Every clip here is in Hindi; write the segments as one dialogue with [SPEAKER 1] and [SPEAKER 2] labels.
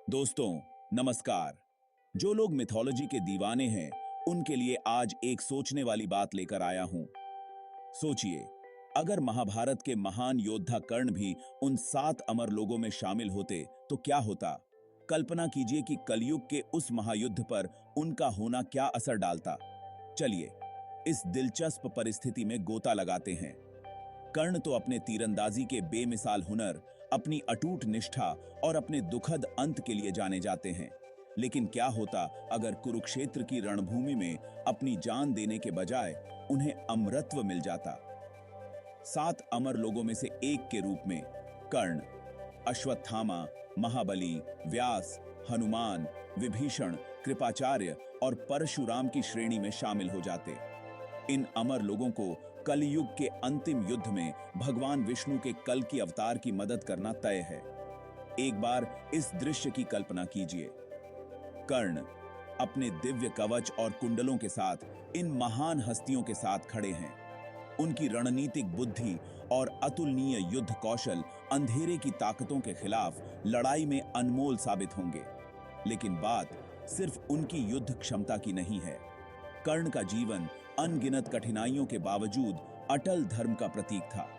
[SPEAKER 1] दोस्तों, नमस्कार। जो लोग मिथोलॉजी के दीवाने हैं, उनके लिए आज एक सोचने वाली बात लेकर आया हूं। सोचिए, अगर महाभारत के महान योद्धा कर्ण भी उन 7 अमर लोगों में शामिल होते, तो क्या होता? कल्पना कीजिए कि कलयुग के उस महायुद्ध पर उनका होना क्या असर डालता। चलिए, इस दिलचस्प परिस्थिति में गोता लगाते हैं। कर्ण तो अपने तीरंदाजी के बेमिसाल हुनर, अपनी अटूट निष्ठा और अपने दुखद अंत के लिए जाने जाते हैं। लेकिन क्या होता अगर कुरुक्षेत्र की रणभूमि में अपनी जान देने के बजाय उन्हें अमरत्व मिल जाता? 7 अमर लोगों में से एक के रूप में कर्ण, अश्वत्थामा, महाबली, व्यास, हनुमान, विभीषण, कृपाचार्य और परशुराम की श्रेणी में शामिल हो जाते। इन अमर लोगों को कलयुग के अंतिम युद्ध में भगवान विष्णु के कल की अवतार की मदद करना तय है। एक बार इस दृश्य की कल्पना कीजिए। कर्ण अपने दिव्य कवच और कुंडलों के साथ इन महान हस्तियों के साथ खड़े हैं। उनकी रणनीतिक बुद्धि और अतुलनीय युद्ध कौशल अंधेरे की ताकतों के खिलाफ लड़ाई में अनमोल साबित होंगे। लेकिन बात सिर्फ उनकी युद्ध क्षमता की नहीं है। कर्ण का जीवन अनगिनत कठिनाइयों के बावजूद अटल धर्म का प्रतीक था।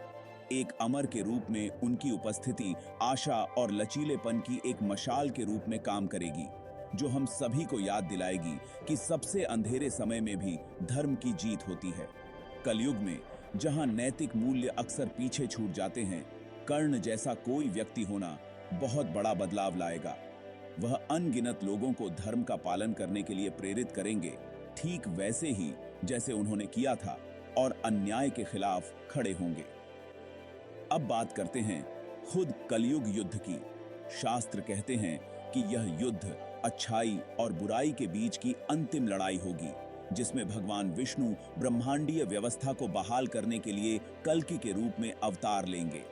[SPEAKER 1] एक अमर के रूप में उनकी उपस्थिति आशा और लचीलेपन की एक मशाल के रूप में काम करेगी, जो हम सभी को याद दिलाएगी कि सबसे अंधेरे समय में भी धर्म की जीत होती है। कलयुग में जहां नैतिक मूल्य अक्सर पीछे छूट जाते हैं, कर्ण जैसा कोई व्यक्ति होना बहुत बड़ा बदलाव लाएगा। वह अनगिनत लोगों को धर्म का पालन करने के लिए प्रेरित करेंगे, ठीक वैसे ही जैसे उन्होंने किया था, और अन्याय के खिलाफ खड़े होंगे। अब बात करते हैं खुद कलयुग युद्ध की। शास्त्र कहते हैं कि यह युद्ध अच्छाई और बुराई के बीच की अंतिम लड़ाई होगी, जिसमें भगवान विष्णु ब्रह्मांडीय व्यवस्था को बहाल करने के लिए कल्कि के रूप में अवतार लेंगे।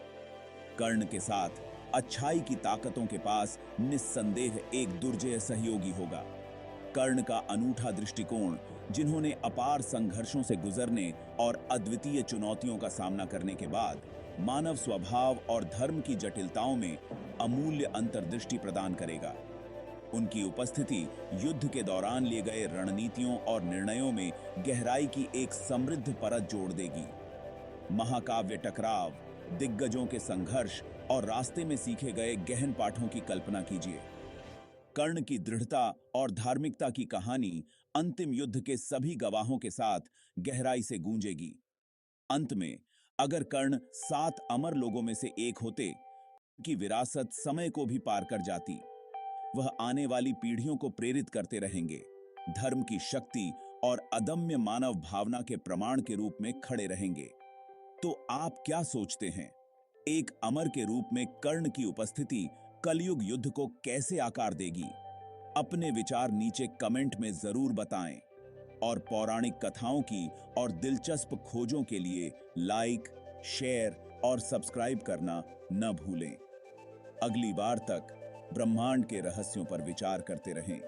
[SPEAKER 1] कर्ण के साथ अच्छाई की ताकतों के पास निस्संदेह एक दुर्जय सहयोगी होगा। कर्ण का अनूठा दृष्टिकोण, जिन्होंने अपार संघर्षों से गुजरने और अद्वितीय चुनौतियों का सामना करने के बाद मानव स्वभाव और धर्म की जटिलताओं में अमूल्य अंतर्दृष्टि प्रदान करेगा। उनकी उपस्थिति युद्ध के दौरान लिए गए रणनीतियों और निर्णयों में गहराई की एक समृद्ध परत जोड़ देगी। महाकाव्य टकराव, दिग्गजों के संघर्ष और रास्ते में सीखे गए गहन पाठों की कल्पना कीजिए। कर्ण की दृढ़ता और धार्मिकता की कहानी अंतिम युद्ध के सभी गवाहों के साथ गहराई से गूंजेगी। अंत में अगर कर्ण 7 अमर लोगों में से एक होते, उनकी विरासत समय को भी पार कर जाती। वह आने वाली पीढ़ियों को प्रेरित करते रहेंगे, धर्म की शक्ति और अदम्य मानव भावना के प्रमाण के रूप में खड़े रहेंगे। तो आप क्या सोचते हैं? एक अमर के रूप में कर्ण की उपस्थिति कलयुग युद्ध को कैसे आकार देगी? अपने विचार नीचे कमेंट में जरूर बताएं, और पौराणिक कथाओं की और दिलचस्प खोजों के लिए लाइक, शेयर और सब्सक्राइब करना न भूलें। अगली बार तक ब्रह्मांड के रहस्यों पर विचार करते रहें।